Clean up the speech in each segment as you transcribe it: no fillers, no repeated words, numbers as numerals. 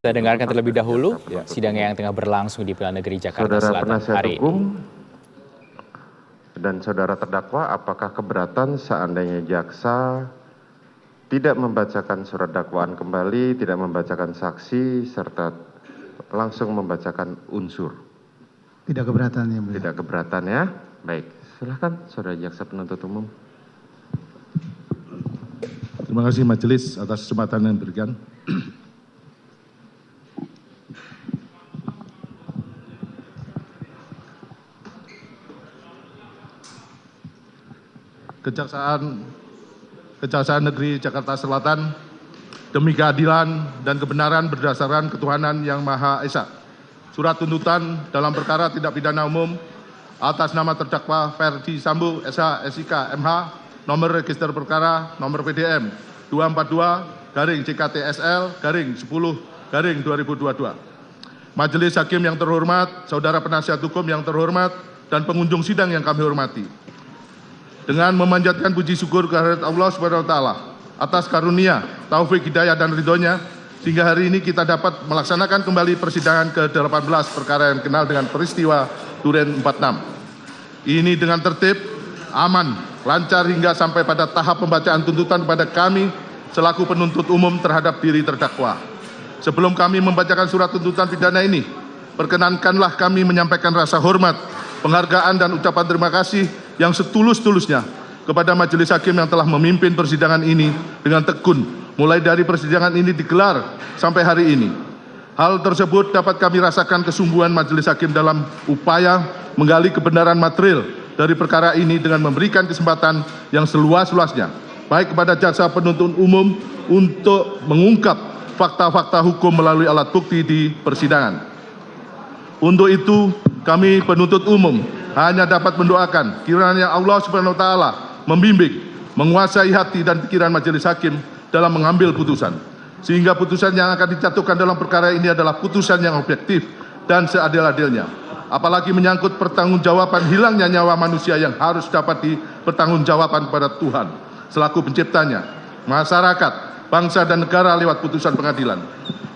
Kita dengarkan terlebih dahulu sidang yang tengah berlangsung di Pengadilan Negeri Jakarta Saudara Selatan penasihat hari ini. hukum dan saudara terdakwa, apakah keberatan seandainya jaksa tidak membacakan surat dakwaan kembali, tidak membacakan saksi, serta langsung membacakan unsur? Tidak keberatan, ya mulia. Tidak keberatan, ya. Baik, silakan saudara jaksa penuntut umum. Terima kasih majelis atas kesempatan yang diberikan. Kejaksaan Negeri Jakarta Selatan demi keadilan dan kebenaran berdasarkan ketuhanan yang Maha Esa. Surat tuntutan dalam perkara tindak pidana umum atas nama terdakwa Ferdi Sambo SH SIK MH nomor register perkara nomor PDM 242-JKTSL-10-2022. Majelis Hakim yang terhormat, saudara penasihat hukum yang terhormat, dan pengunjung sidang yang kami hormati. Dengan memanjatkan puji syukur kehadirat Allah SWT atas karunia, taufik, hidayah, dan ridhonya, sehingga hari ini kita dapat melaksanakan kembali persidangan ke-18 perkara yang dikenal dengan peristiwa Duren 46. Ini dengan tertib, aman, lancar hingga sampai pada tahap pembacaan tuntutan kepada kami selaku penuntut umum terhadap diri terdakwa. Sebelum kami membacakan surat tuntutan pidana ini, perkenankanlah kami menyampaikan rasa hormat, penghargaan, dan ucapan terima kasih yang setulus-tulusnya kepada majelis hakim yang telah memimpin persidangan ini dengan tekun, mulai dari persidangan ini digelar sampai hari ini. Hal tersebut dapat kami rasakan kesungguhan majelis hakim dalam upaya menggali kebenaran material dari perkara ini dengan memberikan kesempatan yang seluas-luasnya, baik kepada jaksa penuntut umum untuk mengungkap fakta-fakta hukum melalui alat bukti di persidangan. Untuk itu, kami penuntut umum hanya dapat mendoakan kiranya Allah SWT membimbing, menguasai hati dan pikiran majelis hakim dalam mengambil putusan, sehingga putusan yang akan dijatuhkan dalam perkara ini adalah putusan yang objektif dan seadil-adilnya. Apalagi menyangkut pertanggungjawaban hilangnya nyawa manusia yang harus dapat dipertanggungjawaban kepada Tuhan selaku penciptanya, masyarakat, bangsa, dan negara lewat putusan pengadilan.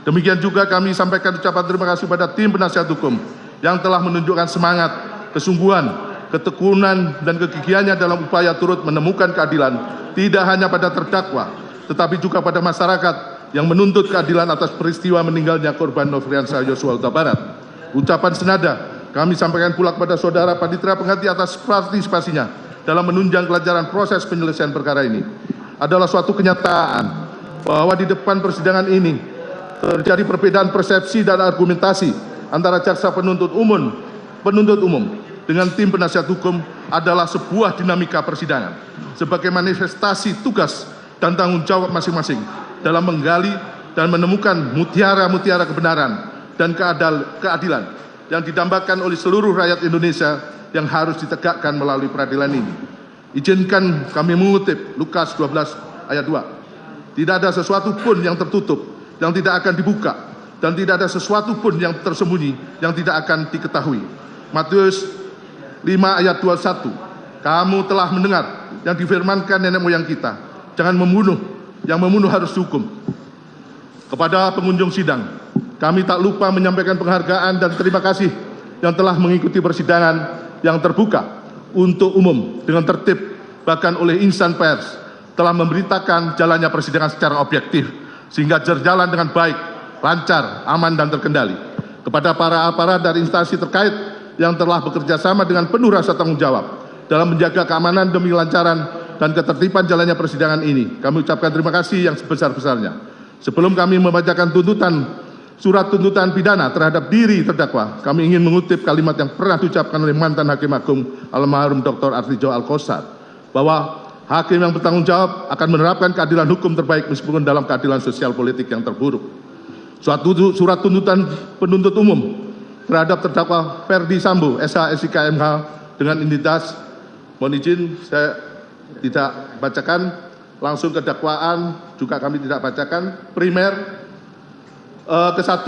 Demikian juga kami sampaikan ucapan terima kasih pada tim penasihat hukum yang telah menunjukkan semangat, kesungguhan, ketekunan, dan kegigihannya dalam upaya turut menemukan keadilan tidak hanya pada terdakwa, tetapi juga pada masyarakat yang menuntut keadilan atas peristiwa meninggalnya korban Nofriansah Yosua Huta Barat. Ucapan senada kami sampaikan pula kepada saudara panitera pengganti atas partisipasinya dalam menunjang kelancaran proses penyelesaian perkara ini. Adalah suatu kenyataan bahwa di depan persidangan ini terjadi perbedaan persepsi dan argumentasi antara jaksa penuntut umum dengan tim penasihat hukum adalah sebuah dinamika persidangan sebagai manifestasi tugas dan tanggung jawab masing-masing dalam menggali dan menemukan mutiara-mutiara kebenaran dan keadilan yang didambakan oleh seluruh rakyat Indonesia yang harus ditegakkan melalui peradilan ini. Izinkan kami mengutip Lukas 12 ayat 2. Tidak ada sesuatu pun yang tertutup yang tidak akan dibuka, dan tidak ada sesuatu pun yang tersembunyi yang tidak akan diketahui. Matius 5 ayat 21. Kamu telah mendengar yang difirmankan nenek moyang kita, jangan membunuh, yang membunuh harus dihukum. Kepada pengunjung sidang, kami tak lupa menyampaikan penghargaan dan terima kasih yang telah mengikuti persidangan yang terbuka untuk umum dengan tertib, bahkan oleh insan pers telah memberitakan jalannya persidangan secara objektif sehingga berjalan dengan baik, lancar, aman, dan terkendali. Kepada para aparat dari instansi terkait yang telah bekerja sama dengan penuh rasa tanggung jawab dalam menjaga keamanan demi kelancaran dan ketertiban jalannya persidangan ini, kami ucapkan terima kasih yang sebesar-besarnya. Sebelum kami membacakan surat tuntutan pidana terhadap diri terdakwa, kami ingin mengutip kalimat yang pernah diucapkan oleh mantan Hakim Agung almarhum Dr. Artijo Alkostar, bahwa hakim yang bertanggung jawab akan menerapkan keadilan hukum terbaik meskipun dalam keadilan sosial politik yang terburuk. Surat tuntutan penuntut umum terhadap terdakwa Ferdi Sambo SH SIK MH dengan identitas, mohon izin saya tidak bacakan, langsung ke dakwaan juga kami tidak bacakan. Ke-1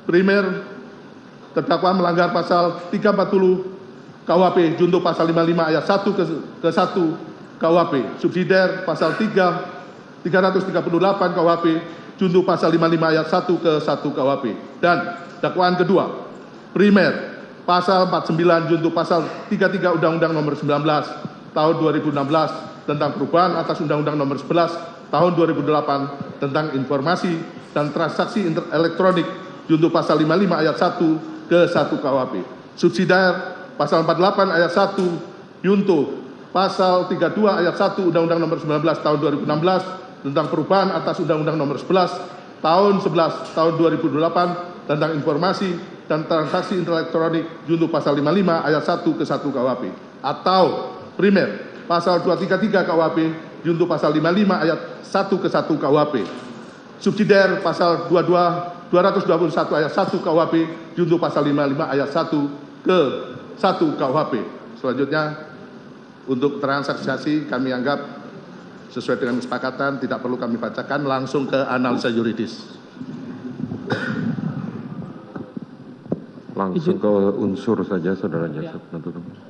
primer, terdakwa melanggar pasal 340 KUHP junto pasal 55 ayat 1 ke-1 KUHP, subsidiar pasal 338 KUHP junto pasal 55 ayat 1 ke 1 KUHP. Dan dakwaan kedua, primer, pasal 49 junto pasal 33 Undang-Undang Nomor 19 Tahun 2016 tentang perubahan atas Undang-Undang Nomor 11 Tahun 2008 tentang informasi dan transaksi elektronik junto pasal 55 ayat 1 ke 1 KUHP. Subsidiar pasal 48 ayat 1 junto pasal 32 ayat 1 Undang-Undang Nomor 19 Tahun 2016 tentang perubahan atas Undang-Undang Nomor 11 Tahun 2008 tentang informasi dan transaksi elektronik junto pasal 55 ayat 1 ke 1 KUHP. Atau primer pasal 233 KUHP junto pasal 55 ayat 1 ke 1 KUHP. Subsidiar pasal 221 ayat 1 KUHP junto pasal 55 ayat 1 ke 1 KUHP. Selanjutnya untuk transaksi kami anggap sesuai dengan kesepakatan, tidak perlu kami bacakan, langsung ke analisa yuridis. Langsung ke unsur saja, Saudara Jaksa Penuntut Umum.